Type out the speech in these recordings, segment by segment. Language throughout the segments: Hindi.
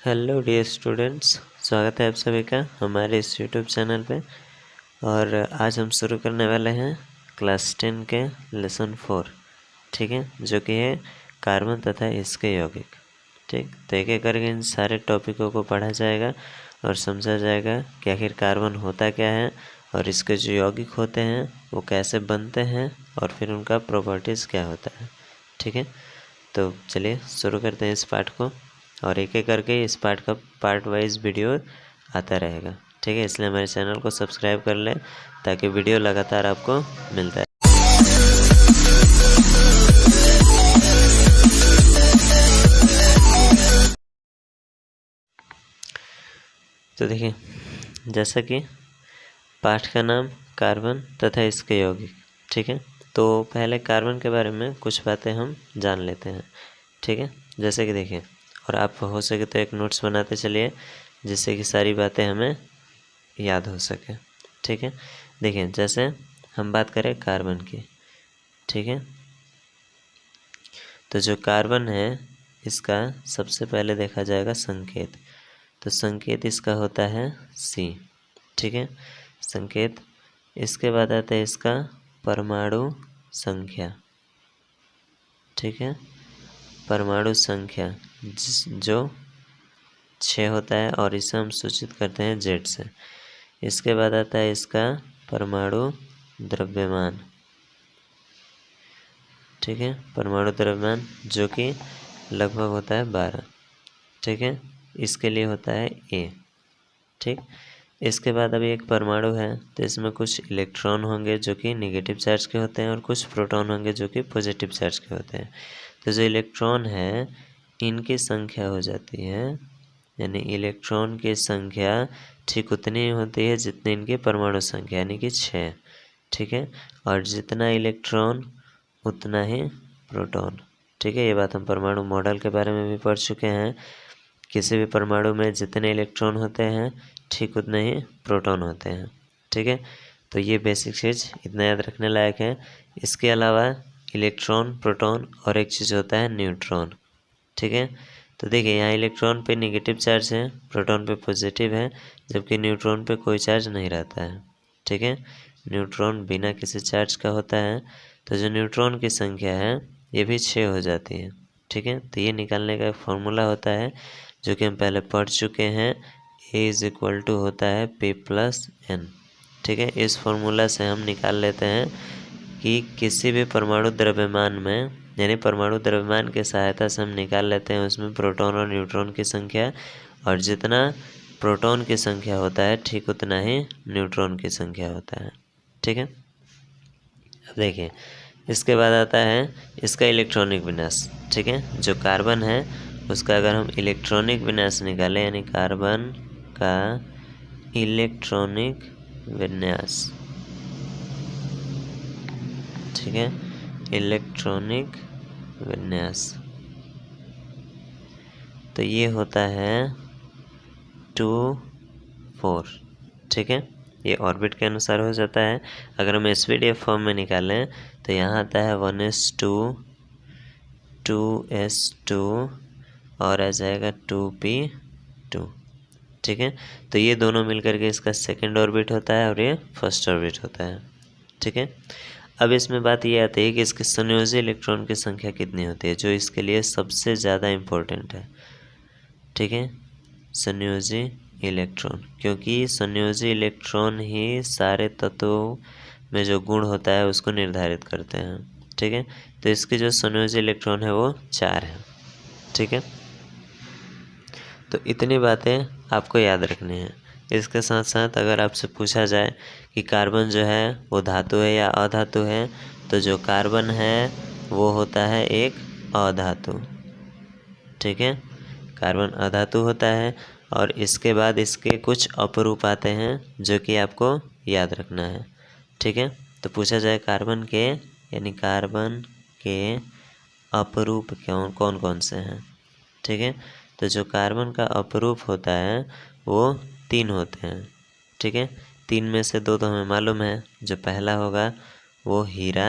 हेलो डियर स्टूडेंट्स, स्वागत है आप सभी का हमारे इस यूट्यूब चैनल पे। और आज हम शुरू करने वाले हैं क्लास 10 के लेसन 4, ठीक है, जो कि है कार्बन तथा इसके यौगिक। ठीक, तो एक एक करके इन सारे टॉपिकों को पढ़ा जाएगा और समझा जाएगा कि आखिर कार्बन होता क्या है और इसके जो यौगिक होते हैं वो कैसे बनते हैं और फिर उनका प्रॉपर्टीज़ क्या होता है। ठीक है, तो चलिए शुरू करते हैं इस पाठ को। और एक एक करके इस पाठ का पार्ट वाइज वीडियो आता रहेगा, ठीक है। इसलिए हमारे चैनल को सब्सक्राइब कर लें ताकि वीडियो लगातार आपको मिलता है। तो देखिए, जैसा कि पाठ का नाम कार्बन तथा इसके यौगिक, ठीक है, तो पहले कार्बन के बारे में कुछ बातें हम जान लेते हैं, ठीक है। जैसे कि देखिए, और आप हो सके तो एक नोट्स बनाते चलिए जिससे कि सारी बातें हमें याद हो सके, ठीक है। देखिए, जैसे हम बात करें कार्बन की, ठीक है, तो जो कार्बन है इसका सबसे पहले देखा जाएगा संकेत। तो संकेत इसका होता है C, ठीक है, संकेत। इसके बाद आता है इसका परमाणु संख्या, ठीक है, परमाणु संख्या जो 6 होता है और इसे हम सूचित करते हैं Z से। इसके बाद आता है इसका परमाणु द्रव्यमान, ठीक है, परमाणु द्रव्यमान जो कि लगभग होता है 12, ठीक है, इसके लिए होता है A, ठीक। इसके बाद अभी एक परमाणु है तो इसमें कुछ इलेक्ट्रॉन होंगे जो कि नेगेटिव चार्ज के होते हैं और कुछ प्रोटॉन होंगे जो कि पॉजिटिव चार्ज के होते हैं। तो जो इलेक्ट्रॉन है इनकी संख्या हो जाती है, यानी इलेक्ट्रॉन की संख्या ठीक उतनी ही होती है जितनी इनकी परमाणु संख्या, यानी कि 6, ठीक है। और जितना इलेक्ट्रॉन उतना ही प्रोटॉन, ठीक है। ये बात हम परमाणु मॉडल के बारे में भी पढ़ चुके हैं। किसी भी परमाणु में जितने इलेक्ट्रॉन होते हैं ठीक उतने ही प्रोटॉन होते हैं, ठीक है। तो ये बेसिक चीज़ इतना याद रखने लायक है। इसके अलावा इलेक्ट्रॉन, प्रोटॉन और एक चीज़ होता है न्यूट्रॉन, ठीक है। तो देखिए, यहाँ इलेक्ट्रॉन पे नेगेटिव चार्ज है, प्रोटॉन पे पॉजिटिव है, जबकि न्यूट्रॉन पे कोई चार्ज नहीं रहता है, ठीक है। न्यूट्रॉन बिना किसी चार्ज का होता है। तो जो न्यूट्रॉन की संख्या है ये भी 6 हो जाती है, ठीक है। तो ये निकालने का फॉर्मूला होता है जो कि हम पहले पढ़ चुके हैं, A = होता है P+N, ठीक है। इस फॉर्मूला से हम निकाल लेते हैं कि किसी भी परमाणु द्रव्यमान में, यानी परमाणु द्रव्यमान की सहायता से हम निकाल लेते हैं उसमें प्रोटॉन और न्यूट्रॉन की संख्या, और जितना प्रोटॉन की संख्या होता है ठीक उतना ही न्यूट्रॉन की संख्या होता है, ठीक है। अब देखिए, इसके बाद आता है इसका इलेक्ट्रॉनिक विन्यास, ठीक है। जो कार्बन है उसका अगर हम इलेक्ट्रॉनिक विन्यास निकालें, यानी कार्बन का इलेक्ट्रॉनिक विन्यास, ठीक है, इलेक्ट्रॉनिक विन्यास, तो ये होता है 2, 4, ठीक है। ये ऑर्बिट के अनुसार हो जाता है। अगर हम SPDF फॉर्म में निकालें तो यहाँ आता है 1s2, 2s2 और आ जाएगा 2p2, ठीक है। तो ये दोनों मिलकर के इसका सेकंड ऑर्बिट होता है और ये फर्स्ट ऑर्बिट होता है, ठीक है। अब इसमें बात ये आती है कि इसके संयोजी इलेक्ट्रॉन की संख्या कितनी होती है, जो इसके लिए सबसे ज़्यादा इम्पोर्टेंट है, ठीक है, संयोजी इलेक्ट्रॉन। क्योंकि संयोजी इलेक्ट्रॉन ही सारे तत्वों में जो गुण होता है उसको निर्धारित करते हैं, ठीक है। तो इसके जो संयोजी इलेक्ट्रॉन है वो 4 है, ठीक है। तो इतनी बातें आपको याद रखनी है। इसके साथ साथ अगर आपसे पूछा जाए कि कार्बन जो है वो धातु है या अधातु है, तो जो कार्बन है वो होता है एक अधातु, ठीक है, कार्बन अधातु होता है। और इसके बाद इसके कुछ अपरूप आते हैं जो कि आपको याद रखना है, ठीक है। तो पूछा जाए कार्बन के, यानी कार्बन के अपरूप कौन कौन से हैं, ठीक है। तो जो कार्बन का अपरूप होता है वो 3 होते हैं, ठीक है। 3 में से 2 तो हमें मालूम है। जो पहला होगा वो हीरा,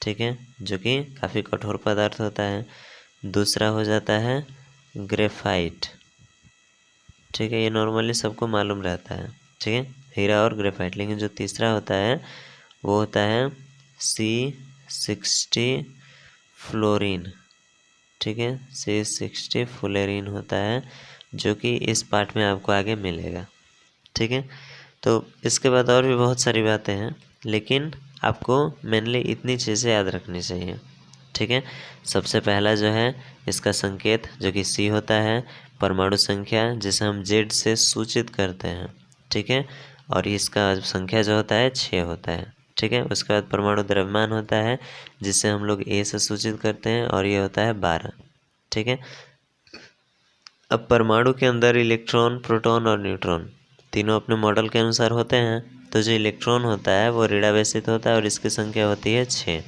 ठीक है, जो कि काफ़ी कठोर पदार्थ होता है। दूसरा हो जाता है ग्रेफाइट, ठीक है, ये नॉर्मली सबको मालूम रहता है। ठीक है, हीरा और ग्रेफाइट। लेकिन जो तीसरा होता है वो होता है C60 फ्लोरीन। ठीक है, C60 फ्लोरीन होता है, जो कि इस पार्ट में आपको आगे मिलेगा। ठीक है, तो इसके बाद और भी बहुत सारी बातें हैं, लेकिन आपको मेनली इतनी चीज़ें याद रखनी चाहिए। ठीक है, सबसे पहला जो है इसका संकेत जो कि C होता है, परमाणु संख्या जिसे हम Z से सूचित करते हैं। ठीक है, और इसका संख्या जो होता है 6 होता है। ठीक है, उसके बाद परमाणु द्रव्यमान होता है जिसे हम लोग A से सूचित करते हैं, और ये होता है 12। ठीक है, अब परमाणु के अंदर इलेक्ट्रॉन, प्रोटॉन और न्यूट्रॉन तीनों अपने मॉडल के अनुसार होते हैं। तो जो इलेक्ट्रॉन होता है वो ऋणावेशित होता है और इसकी संख्या होती है 6।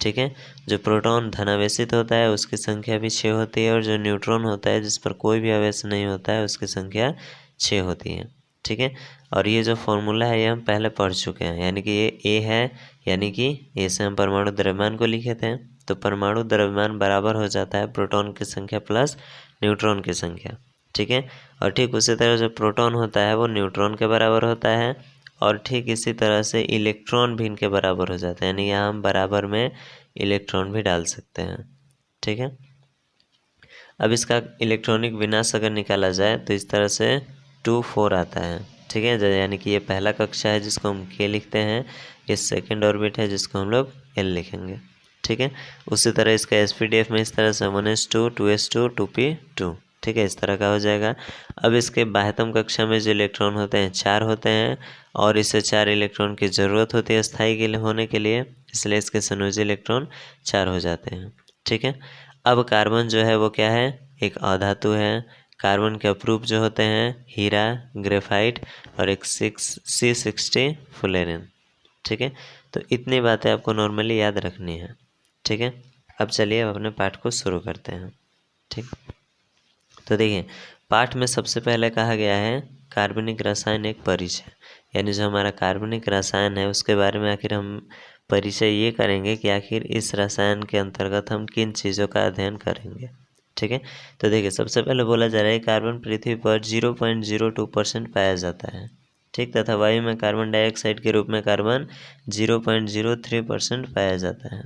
ठीक है, जो प्रोटॉन धनावेशित होता है उसकी संख्या भी 6 होती है, और जो न्यूट्रॉन होता है जिस पर कोई भी आवेश नहीं होता है उसकी संख्या 6 होती है। ठीक है, और ये जो फॉर्मूला है ये हम पहले पढ़ चुके हैं, यानी कि ये ए है, यानी कि ए से हम परमाणु द्रव्यमान को लिखे थे। तो परमाणु द्रव्यमान बराबर हो जाता है प्रोटॉन की संख्या प्लस न्यूट्रॉन की संख्या। ठीक है, और ठीक उसी तरह जो प्रोटॉन होता है वो न्यूट्रॉन के बराबर होता है, और ठीक इसी तरह से इलेक्ट्रॉन भी इनके बराबर हो जाते हैं, यानी यहाँ हम बराबर में इलेक्ट्रॉन भी डाल सकते हैं। ठीक है, अब इसका इलेक्ट्रॉनिक विनाश अगर निकाला जाए तो इस तरह से 2 4 आता है। ठीक है, यानी कि ये पहला कक्षा है जिसको हम K लिखते हैं, ये सेकेंड ऑर्बिट है जिसको हम लोग L लिखेंगे। ठीक है, उसी तरह इसका SPDF में इस तरह से 1s2 2s2 2p2। ठीक है, इस तरह का हो जाएगा। अब इसके बाह्यतम कक्षा में जो इलेक्ट्रॉन होते हैं 4 होते हैं, और इसे 4 इलेक्ट्रॉन की ज़रूरत होती है स्थायी के लिए होने के लिए, इसलिए इसके संयोजी इलेक्ट्रॉन 4 हो जाते हैं। ठीक है, अब कार्बन जो है वो क्या है, एक अधातु है। कार्बन के अपरूप जो होते हैं हीरा, ग्रेफाइट और एक C60 फ्लोरीन। ठीक है, तो इतनी बातें आपको नॉर्मली याद रखनी है। ठीक है, अब चलिए अब अपने पाठ को शुरू करते हैं। ठीक, तो देखिए पाठ में सबसे पहले कहा गया है कार्बनिक रसायन एक परिचय, यानी जो हमारा कार्बनिक रसायन है उसके बारे में आखिर हम परिचय ये करेंगे कि आखिर इस रसायन के अंतर्गत हम किन चीज़ों का अध्ययन करेंगे। ठीक है, तो देखिए सबसे पहले बोला जा रहा है कार्बन पृथ्वी पर 0.02% पाया जाता है। ठीक, तथा वायु में कार्बन डाइऑक्साइड के रूप में कार्बन 0.03% पाया जाता है।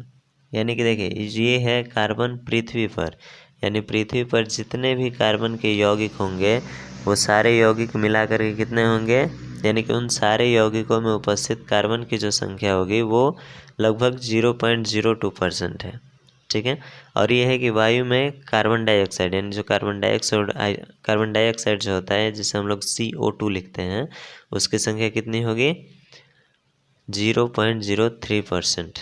यानी कि देखिए ये है कार्बन पृथ्वी पर, यानी पृथ्वी पर जितने भी कार्बन के यौगिक होंगे वो सारे यौगिक मिला करके कितने होंगे, यानी कि उन सारे यौगिकों में उपस्थित कार्बन की जो संख्या होगी वो लगभग 0.02% है। ठीक है, और ये है कि वायु में कार्बन डाइऑक्साइड, यानी जो कार्बन डाइऑक्साइड जो होता है जिसे हम लोग CO2 लिखते हैं, उसकी संख्या कितनी होगी 0.03%।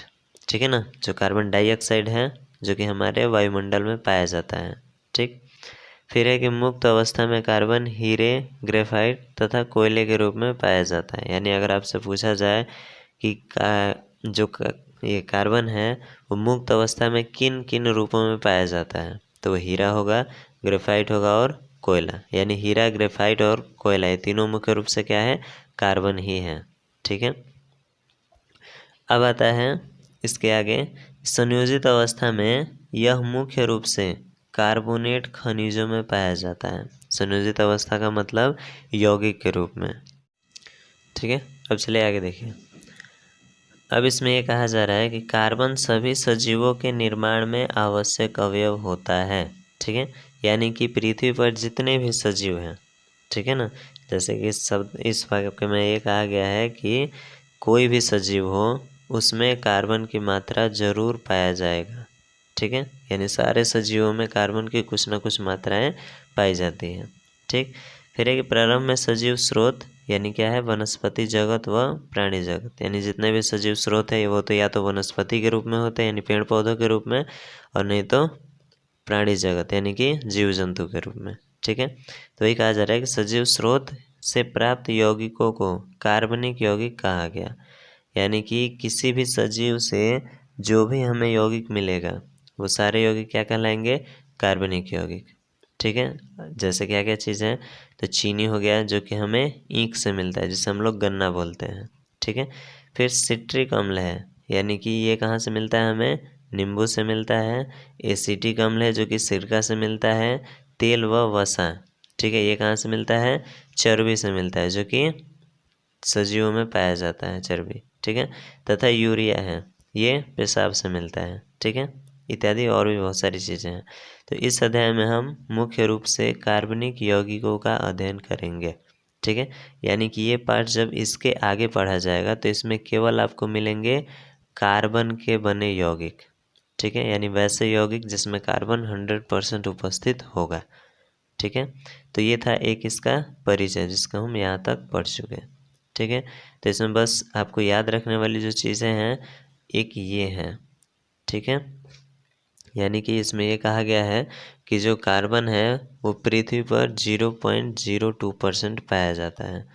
ठीक है ना, जो कार्बन डाइऑक्साइड है जो कि हमारे वायुमंडल में पाया जाता है। ठीक, फिर है कि मुक्त अवस्था में कार्बन हीरे, ग्रेफाइट तथा कोयले के रूप में पाया जाता है। यानी अगर आपसे पूछा जाए कि ये कार्बन है वो मुक्त अवस्था में किन किन रूपों में पाया जाता है, तो वो हीरा होगा, ग्रेफाइट होगा और कोयला। यानी हीरा, ग्रेफाइट और कोयला ये तीनों मुख्य रूप से क्या है, कार्बन ही है। ठीक है, अब आता है इसके आगे संयोजित अवस्था में यह मुख्य रूप से कार्बोनेट खनिजों में पाया जाता है। संयोजित अवस्था का मतलब यौगिक के रूप में। ठीक है, अब चलिए आगे देखिए। अब इसमें ये कहा जा रहा है कि कार्बन सभी सजीवों के निर्माण में आवश्यक अवयव होता है। ठीक है, यानी कि पृथ्वी पर जितने भी सजीव हैं, ठीक है ना, जैसे कि इस वाक्य में ये कहा गया है कि कोई भी सजीव हो उसमें कार्बन की मात्रा जरूर पाया जाएगा। ठीक है, यानी सारे सजीवों में कार्बन की कुछ ना कुछ मात्राएं पाई जाती हैं। ठीक, फिर एक प्रारंभ में सजीव स्रोत यानी क्या है, वनस्पति जगत व प्राणी जगत, यानी जितने भी सजीव स्रोत है वो तो या तो वनस्पति के रूप में होते हैं यानी पेड़ पौधों के रूप में, और नहीं तो प्राणी जगत यानी कि जीव जंतु के रूप में। ठीक है, तो वही कहा जा रहा है कि सजीव स्रोत से प्राप्त यौगिकों को कार्बनिक यौगिक कहा गया। यानी कि किसी भी सजीव से जो भी हमें यौगिक मिलेगा वो सारे यौगिक क्या कहलाएंगे, कार्बनिक यौगिक। ठीक है, जैसे क्या क्या चीज़ है, तो चीनी हो गया जो कि हमें ईंख से मिलता है जिसे हम लोग गन्ना बोलते हैं। ठीक है, फिर सिट्रिक अम्ल है, यानी कि ये कहाँ से मिलता है, हमें नींबू से मिलता है। एसिटिक अम्ल है जो कि सिरका से मिलता है। तेल व वसा, ठीक है। ये कहाँ से मिलता है? चर्बी से मिलता है, जो कि सजीवों में पाया जाता है चर्बी। ठीक है। तथा यूरिया है, ये पेशाब से मिलता है। ठीक है। इत्यादि और भी बहुत सारी चीज़ें हैं। तो इस अध्याय में हम मुख्य रूप से कार्बनिक यौगिकों का अध्ययन करेंगे। ठीक है। यानी कि ये पार्ट जब इसके आगे पढ़ा जाएगा तो इसमें केवल आपको मिलेंगे कार्बन के बने यौगिक। ठीक है। यानी वैसे यौगिक जिसमें कार्बन 100% उपस्थित होगा। ठीक है। तो ये था एक इसका परिचय जिसका हम यहाँ तक पढ़ चुके हैं। ठीक है। तो इसमें बस आपको याद रखने वाली जो चीज़ें हैं, एक ये हैं। ठीक है। यानी कि इसमें ये कहा गया है कि जो कार्बन है वो पृथ्वी पर 0.02% पाया जाता है।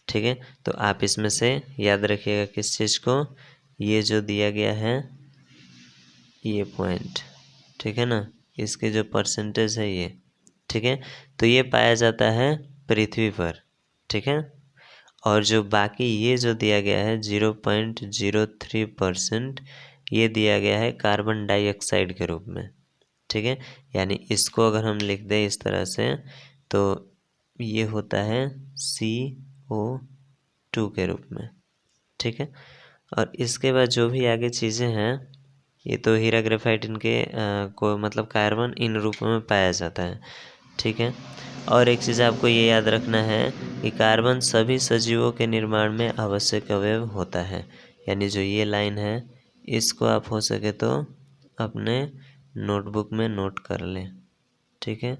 ठीक है। तो आप इसमें से याद रखिएगा किस चीज़ को, ये जो दिया गया है ये पॉइंट। ठीक है ना, इसके जो परसेंटेज है ये। ठीक है। तो ये पाया जाता है पृथ्वी पर। ठीक है। और जो बाकी ये जो दिया गया है 0.03%, ये दिया गया है कार्बन डाइऑक्साइड के रूप में। ठीक है। यानी इसको अगर हम लिख दें इस तरह से तो ये होता है CO2 के रूप में। ठीक है। और इसके बाद जो भी आगे चीज़ें हैं, ये तो हीरा ग्रेफाइट इनके को मतलब कार्बन इन रूपों में पाया जाता है। ठीक है। और एक चीज़ आपको ये याद रखना है कि कार्बन सभी सजीवों के निर्माण में आवश्यक अवयव होता है। यानी जो ये लाइन है इसको आप हो सके तो अपने नोटबुक में नोट कर लें। ठीक है।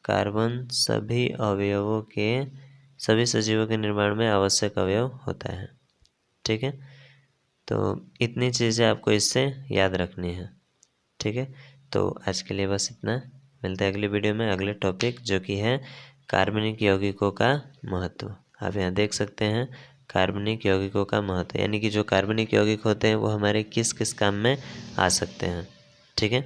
कार्बन सभी सजीवों के निर्माण में आवश्यक अवयव होता है। ठीक है। तो इतनी चीज़ें आपको इससे याद रखनी है। ठीक है। तो आज के लिए बस इतना। मिलते हैं अगली वीडियो में अगले टॉपिक, जो कि है कार्बनिक यौगिकों का महत्व। आप यहाँ देख सकते हैं कार्बनिक यौगिकों का महत्व, यानी कि जो कार्बनिक यौगिक होते हैं वो हमारे किस किस काम में आ सकते हैं। ठीक है।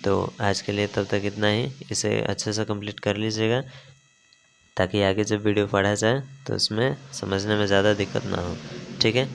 तो आज के लिए तब तक इतना ही। इसे अच्छे से कंप्लीट कर लीजिएगा ताकि आगे जब वीडियो पढ़ा जाए तो उसमें समझने में ज़्यादा दिक्कत ना हो। ठीक है।